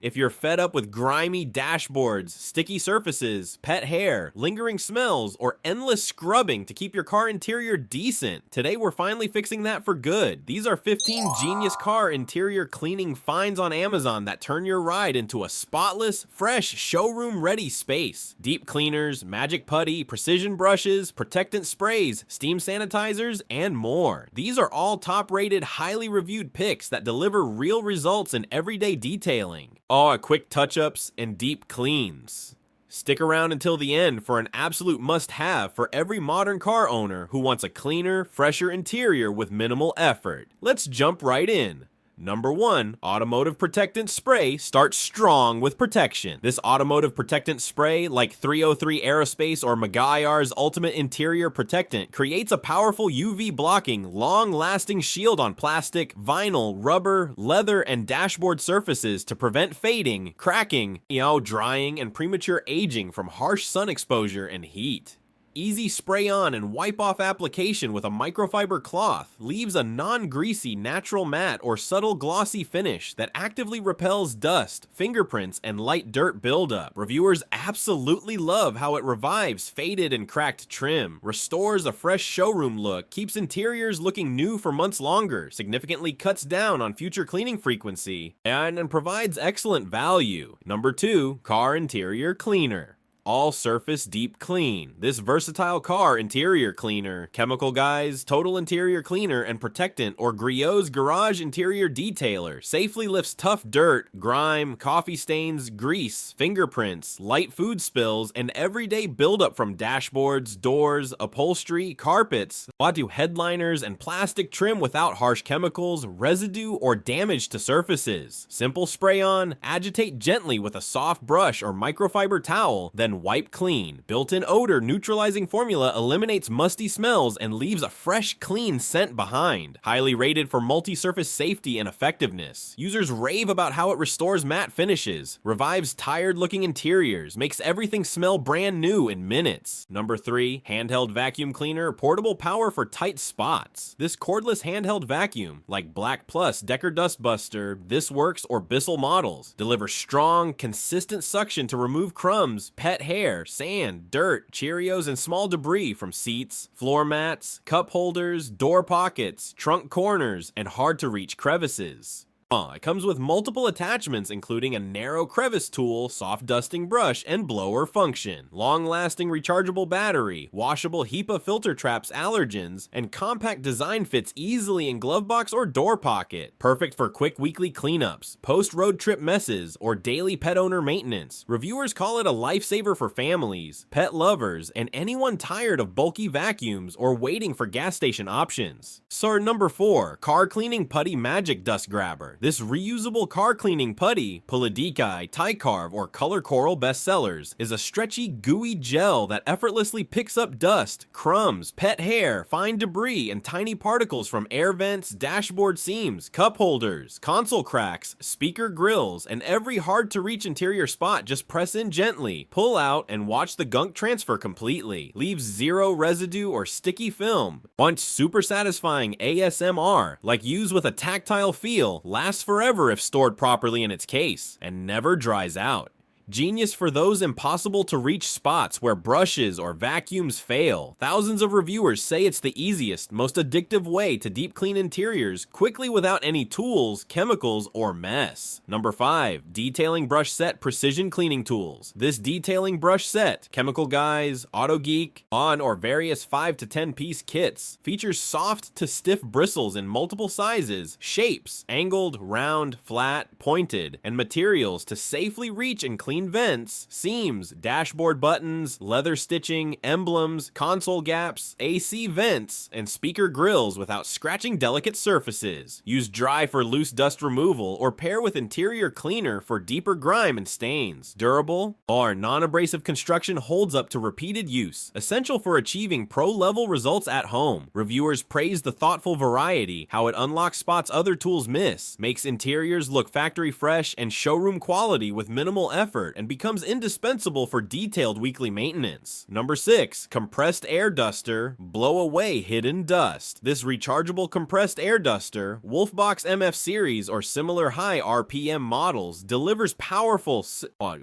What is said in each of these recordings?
If you're fed up with grimy dashboards, sticky surfaces, pet hair, lingering smells, or endless scrubbing to keep your car interior decent, today we're finally fixing that for good. These are 15 genius car interior cleaning finds on Amazon that turn your ride into a spotless, fresh, showroom-ready space. Deep cleaners, magic putty, precision brushes, protectant sprays, steam sanitizers, and more. These are all top-rated, highly reviewed picks that deliver real results in everyday detailing. All quick touch-ups and deep cleans. Stick around until the end for an absolute must-have for every modern car owner who wants a cleaner, fresher interior with minimal effort. Let's jump right in. Number 1, Automotive Protectant Spray starts strong with protection. This automotive protectant spray, like 303 Aerospace or Magair's Ultimate Interior Protectant, creates a powerful UV blocking, long-lasting shield on plastic, vinyl, rubber, leather, and dashboard surfaces to prevent fading, cracking, drying, and premature aging from harsh sun exposure and heat. Easy spray on and wipe off application with a microfiber cloth leaves a non-greasy natural matte or subtle glossy finish that actively repels dust, fingerprints, and light dirt buildup. Reviewers absolutely love how it revives faded and cracked trim, restores a fresh showroom look, keeps interiors looking new for months longer, significantly cuts down on future cleaning frequency, and provides excellent value. Number 2, Car Interior Cleaner. All Surface Deep Clean. This versatile car interior cleaner, Chemical Guys Total Interior Cleaner and Protectant, or Griot's Garage Interior Detailer, safely lifts tough dirt, grime, coffee stains, grease, fingerprints, light food spills, and everyday buildup from dashboards, doors, upholstery, carpets, onto headliners and plastic trim without harsh chemicals, residue, or damage to surfaces. Simple spray on, agitate gently with a soft brush or microfiber towel, then wipe clean. Built-in odor neutralizing formula eliminates musty smells and leaves a fresh, clean scent behind. Highly rated for multi-surface safety and effectiveness. Users rave about how it restores matte finishes, revives tired-looking interiors, makes everything smell brand new in minutes. Number 3, Handheld Vacuum Cleaner, portable power for tight spots. This cordless handheld vacuum, like Black Plus, Decker Dust Buster, This Works, or Bissell models, delivers strong, consistent suction to remove crumbs, pet hair, sand, dirt, Cheerios, and small debris from seats, floor mats, cup holders, door pockets, trunk corners, and hard-to-reach crevices. It comes with multiple attachments including a narrow crevice tool, soft dusting brush, and blower function, long-lasting rechargeable battery, washable HEPA filter traps allergens, and compact design fits easily in glove box or door pocket. Perfect for quick weekly cleanups, post-road trip messes, or daily pet owner maintenance. Reviewers call it a lifesaver for families, pet lovers, and anyone tired of bulky vacuums or waiting for gas station options. So number 4, Car Cleaning Putty Magic Dust Grabber. This reusable car cleaning putty, Puladikai, Tycarv, or Color Coral bestsellers, is a stretchy, gooey gel that effortlessly picks up dust, crumbs, pet hair, fine debris, and tiny particles from air vents, dashboard seams, cup holders, console cracks, speaker grills, and every hard-to-reach interior spot. Just press in gently, pull out, and watch the gunk transfer completely. Leaves zero residue or sticky film. Want super satisfying ASMR, like use with a tactile feel, lasts forever if stored properly in its case, and never dries out. Genius for those impossible to reach spots where brushes or vacuums fail. Thousands of reviewers say it's the easiest, most addictive way to deep clean interiors quickly without any tools, chemicals, or mess. Number 5, Detailing Brush Set Precision Cleaning Tools. This detailing brush set, Chemical Guys, Auto Geek, on or various 5 to 10 piece kits, features soft to stiff bristles in multiple sizes, shapes, angled, round, flat, pointed, and materials to safely reach and clean vents, seams, dashboard buttons, leather stitching, emblems, console gaps, AC vents, and speaker grills without scratching delicate surfaces. Use dry for loose dust removal or pair with interior cleaner for deeper grime and stains. Durable, our non-abrasive construction holds up to repeated use, essential for achieving pro-level results at home. Reviewers praise the thoughtful variety, how it unlocks spots other tools miss, makes interiors look factory fresh and showroom quality with minimal effort, comfort and becomes indispensable for detailed weekly maintenance. Number 6. Compressed Air Duster, blow away hidden dust. This rechargeable compressed air duster, Wolfbox MF series or similar high RPM models, delivers powerful,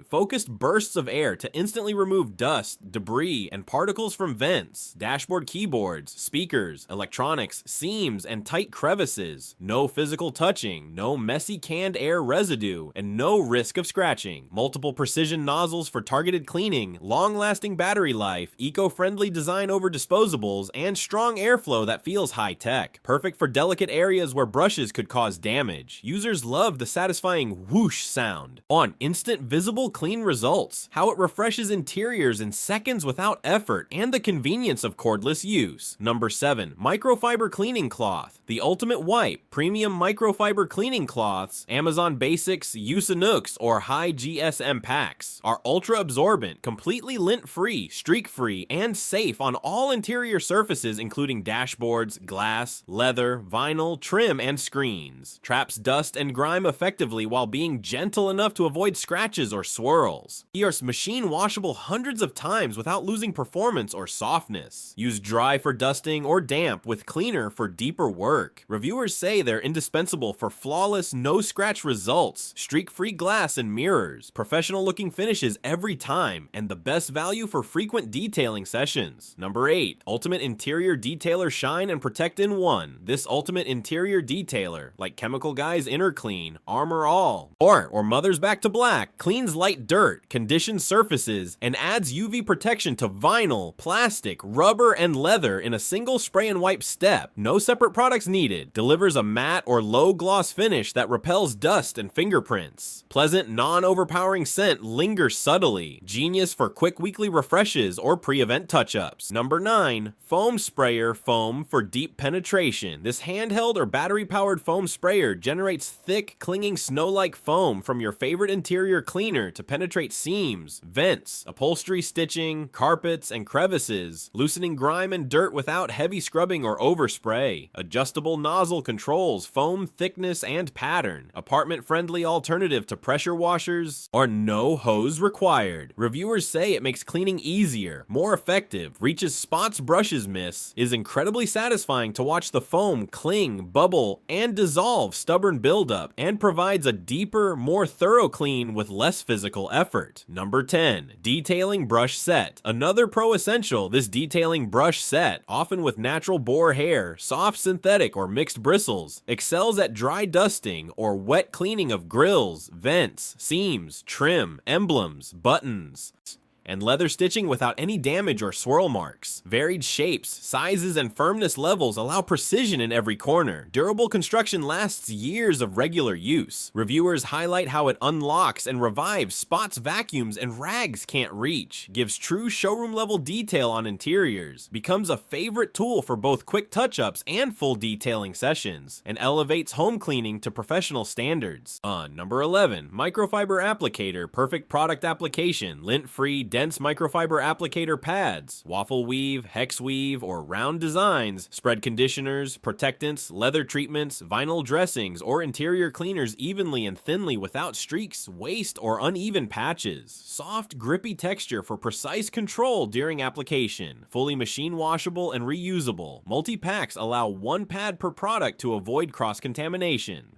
focused bursts of air to instantly remove dust, debris, and particles from vents, dashboard keyboards, speakers, electronics, seams, and tight crevices. No physical touching, no messy canned air residue, and no risk of scratching. Multiple precision nozzles for targeted cleaning, long-lasting battery life, eco-friendly design over disposables, and strong airflow that feels high-tech. Perfect for delicate areas where brushes could cause damage. Users love the satisfying whoosh sound. On instant visible clean results, how it refreshes interiors in seconds without effort, and the convenience of cordless use. Number 7. Microfiber Cleaning Cloth. The ultimate wipe, premium microfiber cleaning cloths, Amazon Basics, Usanooks, or high GSM packs, are ultra absorbent, completely lint-free, streak-free, and safe on all interior surfaces including dashboards, glass, leather, vinyl, trim, and screens. Traps dust and grime effectively while being gentle enough to avoid scratches or swirls. They are machine washable hundreds of times without losing performance or softness. Use dry for dusting or damp with cleaner for deeper work. Reviewers say they're indispensable for flawless, no-scratch results, streak-free glass and mirrors, professional-looking finishes every time, and the best value for frequent detailing sessions. Number 8. Ultimate Interior Detailer Shine and Protect in One. This ultimate interior detailer, like Chemical Guy's Inner Clean, Armor All, or Mother's Back to Black, cleans light dirt, conditions surfaces, and adds UV protection to vinyl, plastic, rubber, and leather in a single spray and wipe step. No separate products needed. Delivers a matte or low gloss finish that repels dust and fingerprints. Pleasant, non-overpowering scent lingers subtly. Genius for quick weekly refreshes or pre-event touch-ups. Number 9. Foam Sprayer Foam for deep penetration. This handheld or battery-powered foam sprayer generates thick, clinging snow-like foam from your favorite interior cleaner to penetrate seams, vents, upholstery stitching, carpets, and crevices, loosening grime and dirt without heavy scrubbing or overspray. Adjustable nozzle controls foam thickness and pattern. Apartment-friendly alternative to pressure washers, or no hose required. Reviewers say it makes cleaning easier, more effective, reaches spots brushes miss, is incredibly satisfying to watch the foam cling, bubble, and dissolve stubborn buildup, and provides a deeper, more thorough clean with less physical effort. Number 10. Detailing Brush Set. Another pro essential, this detailing brush set, often with natural boar hair, soft synthetic or mixed bristles, excels at dry dusting or wet cleaning of grills, vents, seams, trim, emblems, buttons, and leather stitching without any damage or swirl marks. Varied shapes, sizes, and firmness levels allow precision in every corner. Durable construction lasts years of regular use. Reviewers highlight how it unlocks and revives spots vacuums and rags can't reach, gives true showroom-level detail on interiors, becomes a favorite tool for both quick touch-ups and full detailing sessions, and elevates home cleaning to professional standards. Number 11. Microfiber Applicator Perfect Product Application, lint-free, dense microfiber applicator pads, waffle weave, hex weave, or round designs, spread conditioners, protectants, leather treatments, vinyl dressings, or interior cleaners evenly and thinly without streaks, waste, or uneven patches. Soft, grippy texture for precise control during application. Fully machine washable and reusable. Multi-packs allow one pad per product to avoid cross-contamination.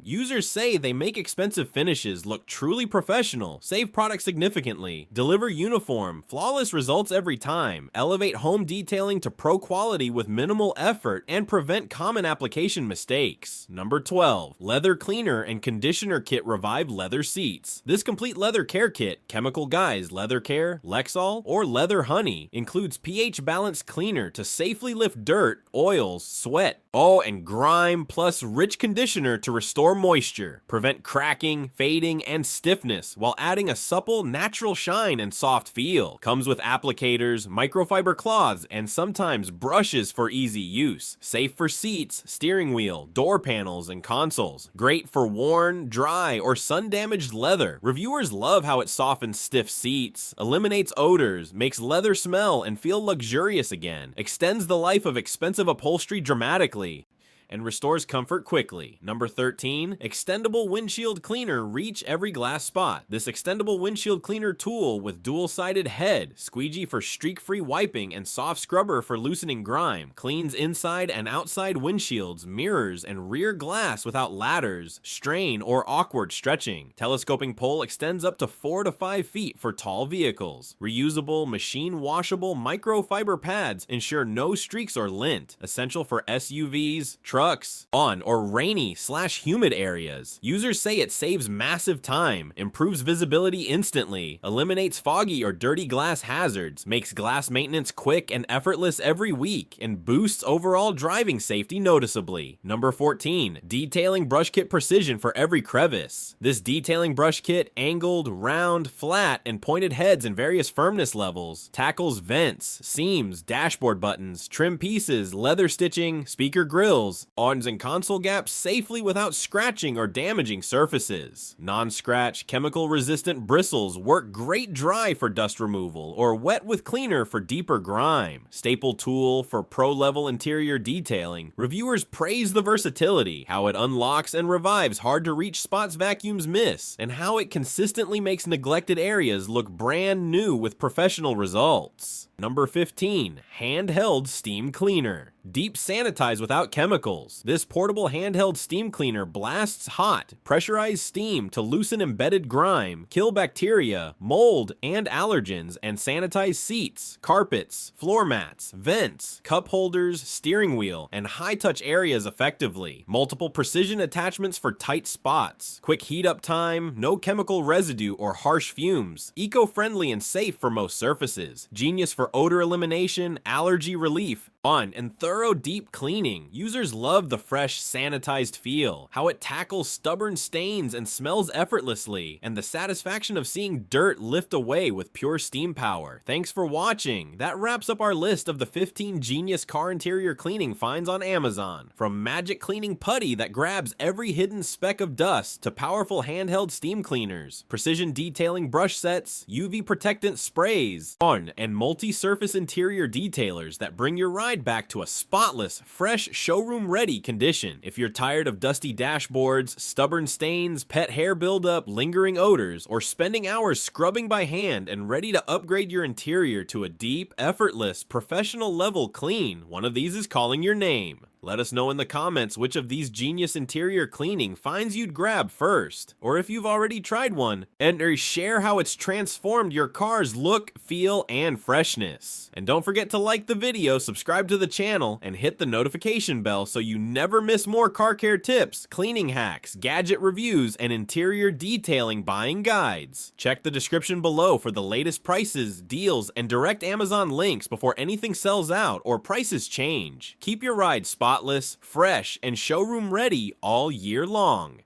Users say they make expensive finishes look truly professional, save products significantly, deliver uniform, flawless results every time, elevate home detailing to pro quality with minimal effort, and prevent common application mistakes. Number 12. Leather Cleaner and Conditioner Kit Revive Leather Seats. This complete leather care kit, Chemical Guys Leather Care, Lexol, or Leather Honey, includes pH balanced cleaner to safely lift dirt, oils, sweat, and grime, plus rich conditioner to restore moisture, prevent cracking, fading, and stiffness, while adding a supple, natural shine and soft feel. Comes with applicators, microfiber cloths, and sometimes brushes for easy use. Safe for seats, steering wheel, door panels, and consoles. Great for worn, dry, or sun-damaged leather. Reviewers love how it softens stiff seats, eliminates odors, makes leather smell and feel luxurious again, extends the life of expensive upholstery dramatically, and restores comfort quickly. Number 13, extendable windshield cleaner, reach every glass spot. This extendable windshield cleaner tool with dual-sided head, squeegee for streak-free wiping, and soft scrubber for loosening grime, cleans inside and outside windshields, mirrors, and rear glass without ladders, strain, or awkward stretching. Telescoping pole extends up to 4 to 5 feet for tall vehicles. Reusable, machine-washable microfiber pads ensure no streaks or lint, essential for SUVs, trucks, on or rainy/humid areas. Users say it saves massive time, improves visibility instantly, eliminates foggy or dirty glass hazards, makes glass maintenance quick and effortless every week, and boosts overall driving safety noticeably. Number 14, detailing brush kit precision for every crevice. This detailing brush kit, angled, round, flat, and pointed heads in various firmness levels, tackles vents, seams, dashboard buttons, trim pieces, leather stitching, speaker grills, awns and console gaps safely without scratching or damaging surfaces. Non-scratch, chemical-resistant bristles work great dry for dust removal or wet with cleaner for deeper grime. Staple tool for pro-level interior detailing. Reviewers praise the versatility, how it unlocks and revives hard-to-reach spots vacuums miss, and how it consistently makes neglected areas look brand new with professional results. Number 15, handheld steam cleaner. Deep sanitize without chemicals. This portable handheld steam cleaner blasts hot, pressurized steam to loosen embedded grime, kill bacteria, mold, and allergens, and sanitize seats, carpets, floor mats, vents, cup holders, steering wheel, and high-touch areas effectively. Multiple precision attachments for tight spots. Quick heat up time, no chemical residue or harsh fumes. Eco-friendly and safe for most surfaces. Genius for odor elimination, allergy relief, fun, and thorough deep cleaning. Users love the fresh, sanitized feel, how it tackles stubborn stains and smells effortlessly, and the satisfaction of seeing dirt lift away with pure steam power. Thanks for watching. That wraps up our list of the 15 genius car interior cleaning finds on Amazon. From magic cleaning putty that grabs every hidden speck of dust to powerful handheld steam cleaners, precision detailing brush sets, UV protectant sprays, fun and multi-surface interior detailers that bring your ride back to a spotless, fresh, showroom-ready condition. If you're tired of dusty dashboards, stubborn stains, pet hair buildup, lingering odors, or spending hours scrubbing by hand and ready to upgrade your interior to a deep, effortless, professional-level clean, one of these is calling your name. Let us know in the comments which of these genius interior cleaning finds you'd grab first, or if you've already tried one, and share how it's transformed your car's look, feel, and freshness. And don't forget to like the video, subscribe to the channel, and hit the notification bell so you never miss more car care tips, cleaning hacks, gadget reviews, and interior detailing buying guides. Check the description below for the latest prices, deals, and direct Amazon links before anything sells out or prices change. Keep your ride spotless, fresh, and showroom ready all year long.